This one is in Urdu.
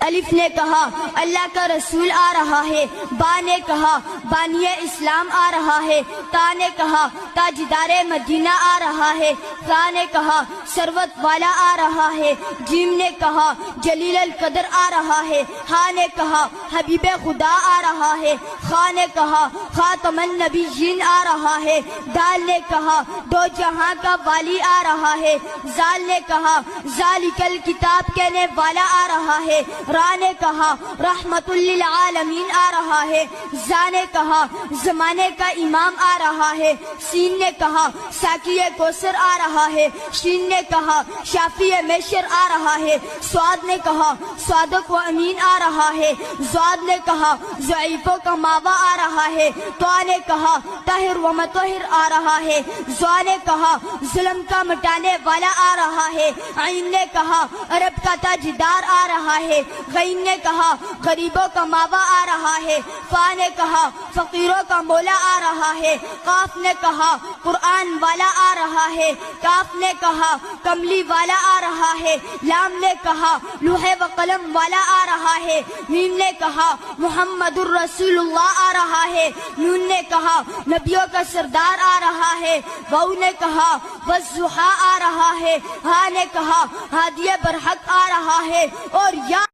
الف نے کہا اللہ کا رسول آ رہا ہے، با نے کہا بانی اسلام آ رہا ہے، تا نے کہا تاجدار مدینہ آ رہا ہے، ثا نے کہا ثروت والا آ رہا ہے، جیم نے کہا جلیل القدر آ رہا ہے، ہا نے کہا حبیب خدا آ رہا ہے، خا نے کہا خاتم النبیین آ رہا ہے، دال نے کہا دو جہاں کا والی آ رہا ہے، زال نے کہا ذالک الکتاب کہنے والا آ رہا ہے، را نے کہا رحمت للعالمین آ رہا ہے، زا نے کہا زمانے کا امام آ رہا ہے، سین نے کہا ساقی کوثر آ رہا ہے، شین نے کہا شافی میشر آ رہا ہے، سواد نے کہا صادق و امین آ رہا ہے، زواد نے کہا ضعیفوں کا ماوا آ رہا ہے، طا نے کہا طاہر و مطہر آ رہا ہے، زوا نے کہا ظلم کا مٹانے والا آ رہا ہے، عین نے کہا عرب کا تاجدار آ رہا ہے، غین نے کہا غریبوں کا ماوا آ رہا ہے، فا نے کہا فقیروں کا مولا آ رہا ہے، قاف نے کہا قرآن والا آ رہا ہے، کاف نے کہا کملی والا آ رہا ہے، لام نے کہا لوح و قلم والا آ رہا ہے، میم نے کہا محمد الرسول اللہ آ رہا ہے، نون نے کہا نبیوں کا سردار آ رہا ہے، واو نے کہا والضحیٰ آ رہا ہے، ہا نے کہا ہادی برحق آ رہا ہے، اور یا